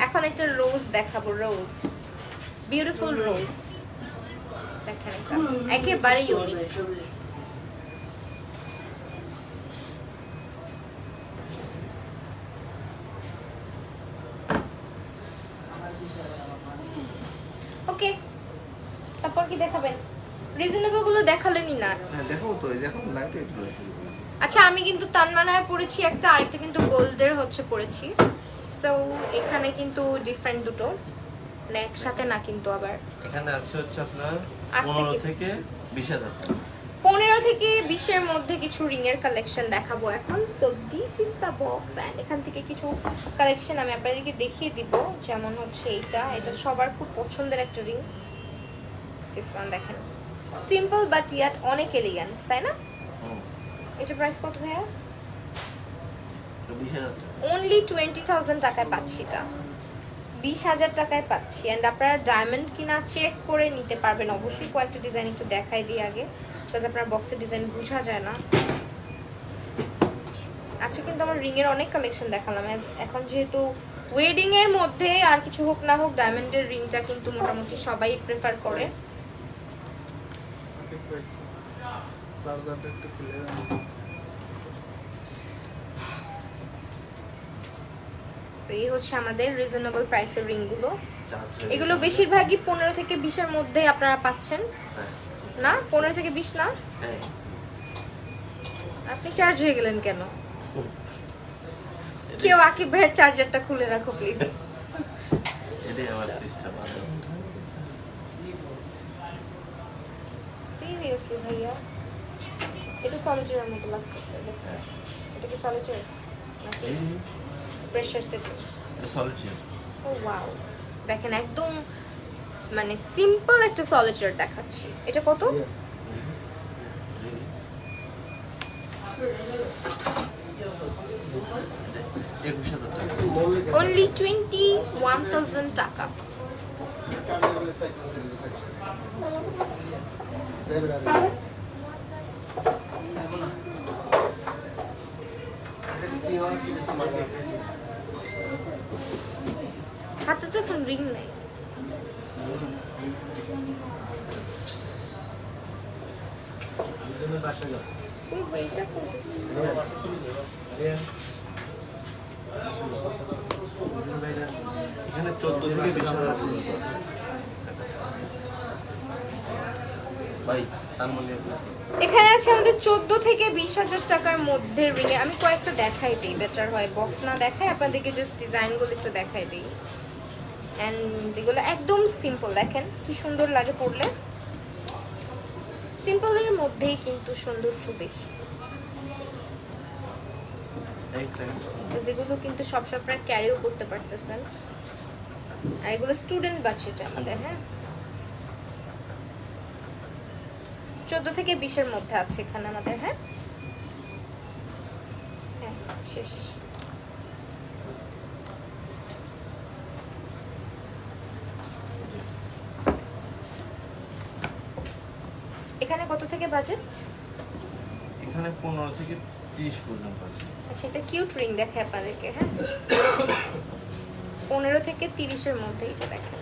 এখন একটা রোজ দেখাবো, রোজ, বিউটিফুল রোজ। দেখেন এটা একেবারে ইউনিক। ওকে তারপর কি দেখাবেন? রিজনেবল গুলো দেখালেনই না। হ্যাঁ দেখাবো তো, এই দেখো লাইটে একটু রয়েছে। আচ্ছা আমি কিন্তু তানমানায় পড়েছি একটা, আরেকটা কিন্তু গোল্ডের হচ্ছে পড়েছি। সো এখানে কিন্তু ডিফারেন্ট দুটো, মানে একসাথে না কিন্তু আবার। এখানে আছে হচ্ছে আপনার 8 15 থেকে 20,000 টাকা। 15 থেকে 20-এর মধ্যে কিছু রিং এর কালেকশন দেখাবো এখন। So this is the box and এখান থেকে কিছু কালেকশন আমি আপনাদেরকে দেখিয়ে দিব। যেমন হচ্ছে এটা সবার খুব পছন্দের একটা রিং। দিস ওয়ান দেখেন, সিম্পল বাট ইয়াট অনেক এলিগেন্ট, তাই না? এটা প্রাইস কত ভাইয়া? 20,000 টাকা। অনলি 20,000 টাকায় পাচ্ছি এটা, 20,000 টাকায় পাচ্ছি। অ্যান্ড আপনারা ডায়মন্ড কিনা চেক করে নিতে পারবেন। অবশ্যই কয়েকটা ডিজাইন একটু দেখাই দিই আগে, বিকজ আপনার বক্সের ডিজাইন বোঝা যায় না। আচ্ছা, কিন্তু আমার রিং এর অনেক কালেকশন দেখালাম। এখন যেহেতু ওয়েডিং এর মধ্যে আর কিছু হোক না হোক ডায়মন্ডের রিংটা কিন্তু মোটামুটি সবাই প্রেফার করে। তো এই হচ্ছে আমাদের রিজনেবল প্রাইসের রিংগুলো। এগুলো বেশিরভাগই 15 থেকে 20-এর মধ্যে আপনারা পাচ্ছেন। হ্যাঁ। না 15 থেকে 20 না? হ্যাঁ। আপনি চার্জ হয়ে গেলেন কেন? কেউ আকিব ভাইয়ের চার্জারটা খুলে রাখো প্লিজ। এটাই আমার সিস্টেম। সিরিয়াসলি ভাইয়া, এটা সলিটারের মতো লাগতেছে দেখতে। এটা কি সলিটার নাকি প্রেসার সেটিং? এটা সলিটার। ও ওয়াও, দেখেন একদম মানে সিম্পল একটা সলিটার দেখাচ্ছি। এটা কত? অনলি 21,000 টাকা। হাতে তো এখন রিং নাই। দুজনের বাসায় যাবো। এইটা করতেছি। এখানে 14 থেকে 20,000 পর্যন্ত আছে। ভাই তার মনে এখানে আছে আমাদের 14 থেকে 20,000 টাকার মধ্যে রিং। আমি কয়েকটা দেখাই দিই, বেটার হয় বক্স না দেখাই, আপনাদেরকে জাস্ট ডিজাইনগুলো একটু দেখাই দিই। অ্যান্ড এগুলো একদম সিম্পল, দেখেন কি সুন্দর লাগে পরলে। সিম্পলের মধ্যেই কিন্তু সৌন্দর্য বেশি। যেগুলো কিন্তু সব আপনারা ক্যারিও করতে পারতেছেন। আর এগুলো স্টুডেন্ট বাচ্চাটা আমাদের। হ্যাঁ, 14 থেকে 20-এর মধ্যে আছে এখানে আমাদের। হ্যাঁ হ্যাঁ, শেষ। এখানে কত থেকে বাজেট? এখানে 15 থেকে 30 পর্যন্ত আছে। আচ্ছা, এটা কিউট রিং দেখে আপনাদেরকে। হ্যাঁ, 15 থেকে 30-এর মধ্যে এটা দেখেন।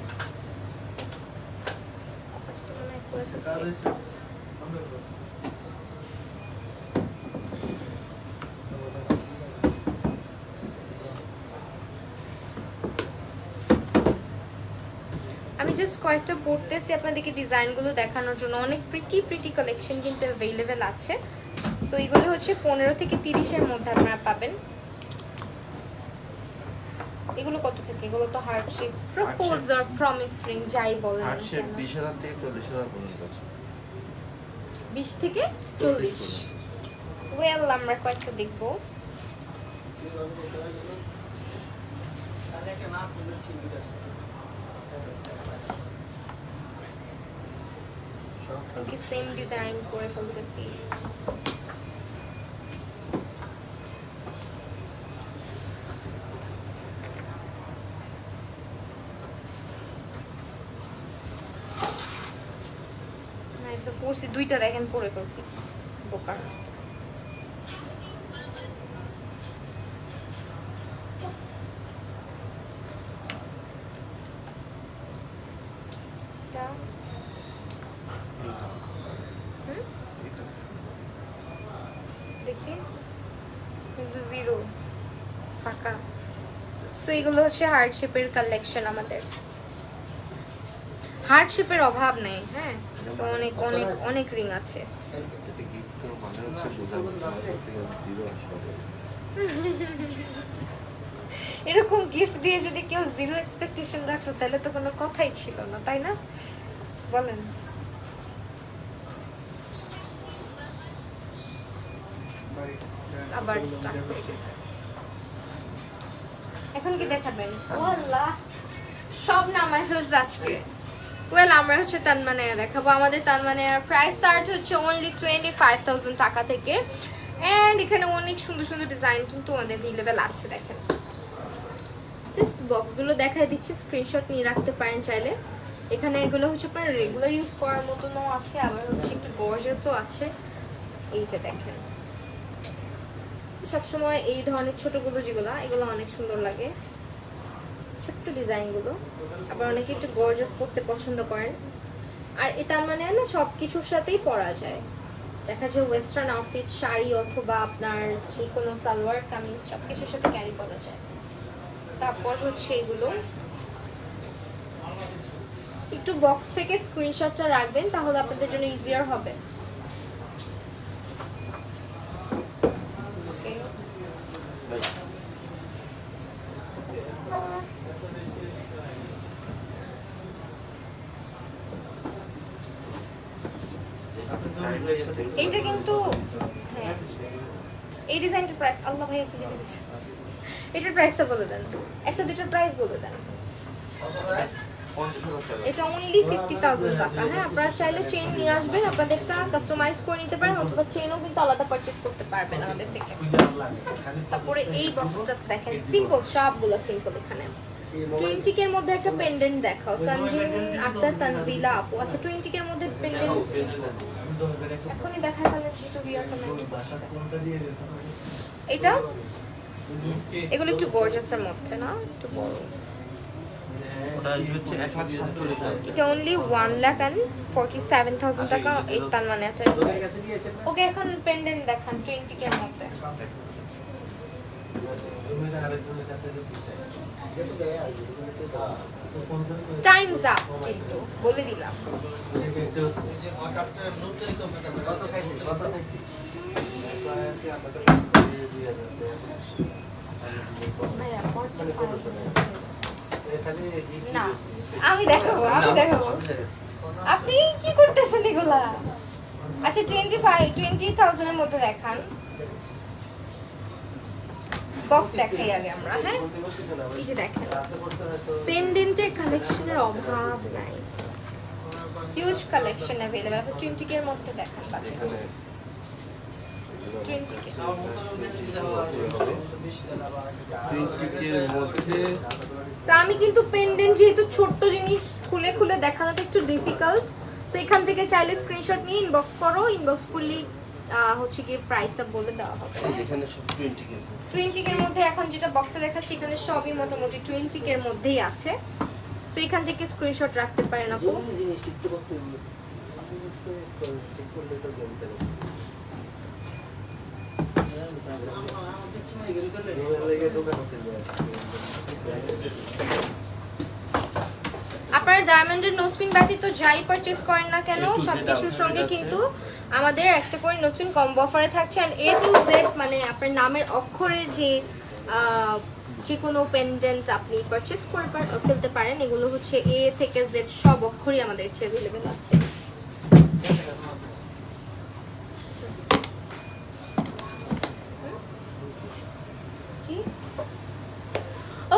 আমি জাস্ট কয়েকটা পড়তেছি আপনাদেরকে ডিজাইনগুলো দেখানোর জন্য। অনেক প্রিটি কালেকশন কিন্তু অ্যাভেলেবেল আছে। সো এগুলো হচ্ছে 15 থেকে 30-এর মধ্যে আপনারা পাবেন। এগুলো কত থেকে? এগুলো তো হার্ট শেপ, প্রপোজ আর প্রমিস রিং যাই বলেন। হার্ট শেপ 20,000 থেকে 40,000 পর্যন্ত আছে। 20 থেকে 40। ওয়েল, আমরা কয়েকটা দেখবো। তাহলে একটা না খুলেছি বিকাশ। কি সেম ডিজাইন করে ফেলতেছি। একটা পরছি, দুইটা দেখেন পরে ফেলছি, বোকার। দেখি জিরো ফাঁকা। সো এগুলো হচ্ছে হার্ট শেপের কালেকশন আমাদের। হার্ট শেপের অভাব নেই। হ্যাঁ, সো অনেক অনেক অনেক রিং আছে। এটা গিফট তো মানে হচ্ছে বোঝাবো আমার কাছে জিরো আসবে। এরকম গিফট দিয়ে যদি কেউ জিরো এক্সপেকটেশন রাখতো তাহলে তো কোনো কথাই ছিল না, তাই না? বলেন। আবার স্টার্ট হয়ে গেছে। এখন কি দেখাবেন? ওয়াল্লাহ সব নামাই ফেলছে আজকে। ওয়েল আমরা হচ্ছে তানমানিয়া দেখাবো। আমাদের তানমানিয়ার প্রাইস স্টার্ট হচ্ছে অনলি 25,000 টাকা থেকে। এন্ড এখানে অনেক সুন্দর সুন্দর ডিজাইন কিন্তু আমাদের अवेलेबल আছে। দেখেন জাস্ট বক্সগুলো দেখাই দিচ্ছি, স্ক্রিনশট নিয়ে রাখতে পারেন চাইলে। এখানে এগুলো হচ্ছে আপনার রেগুলার ইউজ করার মতনও আছে, আবার হচ্ছে একটু গর্জিয়াসও আছে। এই যে দেখেন সবসময় এই ধরনের ছোটগুলো যেগুলো এগুলো অনেক সুন্দর লাগে, ছোট্ট ডিজাইনগুলো। আবার অনেকে একটু গর্জিয়াস করতে পছন্দ করেন। আর এটা মানে না সব কিছুর সাথেই পরা যায়। দেখা যায় ওয়েস্টার্ন আউটফিট, শাড়ি অথবা আপনার যে কোনো সালোয়ার কামিজ সব কিছুর সাথে ক্যারি করা যায়। তারপর হচ্ছে এগুলো একটু বক্স থেকে স্ক্রিনশটটা রাখবেন, তাহলে আপনাদের জন্য ইজিয়ার হবে। এইটা কিন্তু হ্যাঁ এই ডিজাইনটার প্রাইস আল্লাহ ভাইয়া কি জানি বলছে, এটার প্রাইসটা বলে দেন, একটা দুটোর প্রাইস বলে দেন। এটা অনলি 50,000 টাকা। হ্যাঁ আপনারা চাইলে চেইন নিয়ে আসবেন, আপনাদেরটা কাস্টমাইজ করে নিতে পারেন অথবা চেইনও কিন্তু আলাদা পারচেজ করতে পারবেন আমাদের থেকে। তারপরে এই বক্সটা দেখেন, সিম্পল সবগুলো সিম্পল। এখানে টুইন্টিকের মধ্যে একটা পেন্ডেন্ট দেখাও, সঞ্জিন আক্তার তানজিলা আপু। আচ্ছা টুইন্টিকের মধ্যে পেন্ডেন্ট এখনই দেখায় ফেলেন যেহেতু ভিআর কমেন্ট করছে। এটা এগুলো একটু গর্জিয়াসের মধ্যে না, একটু বড়। ওটা হচ্ছে 1,47,000। এটা অনলি 1,47,000 টাকা। এই তার মানে একটা প্রাইস। ওকে এখন পেন্ডেন্ট দেখান 20 এর মধ্যে। টাইমস আপ কিন্তু বলে দিলাম। ভাইয়া না আমি দেখাবো, আমি দেখাবো। আপনি কি করতেছেন এগুলা? আচ্ছা 20,000 এর মধ্যে দেখান। বক্স দেখাই আগে আমরা। হ্যাঁ এই যে দেখেন পেন্ডেন্টের কালেকশনের অভাব নাই, হিউজ কালেকশন अवेलेबल। আপনি 20 এর মধ্যে দেখান বাজেট 20 এর মধ্যে। আমি কিন্তু পেন্ডেন্ট যেহেতু ছোট্ট জিনিস খুলে খুলে দেখানোটা একটু ডিফিকাল্ট, সো এখান থেকে চাইলে স্ক্রিনশট নিয়ে ইনবক্স করো। ইনবক্স করলে হচ্ছে কি প্রাইসটা বলে দেওয়া হবে। এখানে সব 20 এর মধ্যে এখন যেটা বক্সে দেখাচ্ছি এখানে সবই মোটামুটি 20 এর মধ্যেই আছে, সো এখান থেকে স্ক্রিনশট রাখতে পারেন আপু। আপনারা ডায়মন্ডের নোসপিন ব্যতীত যাই পারচেজ করেন না কেন সবকিছুর সঙ্গে কিন্তু আমাদের একটা করে নোসপিন কম্বো অফারে থাকছে। আর A to Z মানে আপনার নামের অক্ষরের যে কোনো পেন্ডেন্ট আপনি পারচেজ করে ফেলতে পারেন। এগুলো হচ্ছে A থেকে Z সব অক্ষরই আমাদের কাছে अवेलेबल আছে।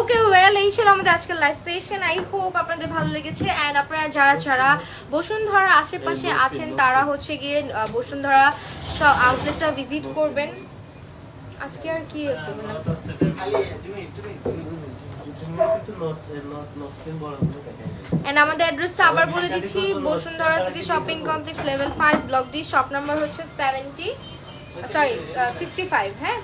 ওকে ওয়েল এই ছিল আমাদের আজকের লাইভ সেশন। আই হোপ আপনাদের ভালো লেগেছে। এন্ড আপনারা যারা বসুন্ধরার আশেপাশে আছেন তারা হচ্ছে গিয়ে বসুন্ধরা আউটলেটটা ভিজিট করবেন। আজকে আর কি করবেন? এন্ড আমাদের অ্যাড্রেসটা আবার বলে দিচ্ছি, Bashundhara city shopping complex level 5 block D, shop number হচ্ছে 65। হ্যাঁ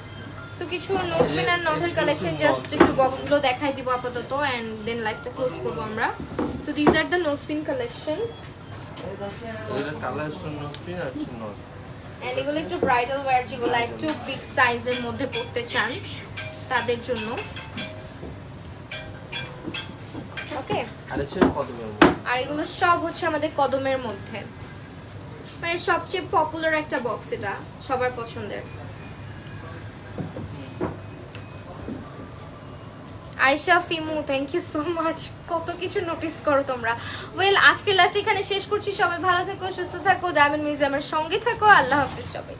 সো কিছু নোসপিন আর নভেল কালেকশন জাস্ট একটু বক্সগুলো দেখাই দিব আপাতত এন্ড দেন লাইভটা ক্লোজ করব আমরা। So this are the nose pin collection. এগুলো কালার স্টোন নোসপিন আছে নট। এন্ড এগুলো একটু ব্রাইডাল ওয়্যার যেগুলো একটু বিগ সাইজের মধ্যে পড়তে চান তাদের জন্য। ওকে আর এসে কদমের মধ্যে। আর এগুলো সব হচ্ছে আমাদের কদমের মধ্যে, মানে সবচেয়ে পপুলার একটা বক্স, এটা সবার পছন্দের। Ayesha Fimu thank you so much, কত কিছু নোটিস করো তোমরা। ওয়েল আজকের লাইভটা এখানে শেষ করছি। সবাই ভালো থেকো, সুস্থ থাকো, ডায়মন্ড মিউজিয়ামের সঙ্গে থাকো। আল্লাহ হাফিজ সবাই।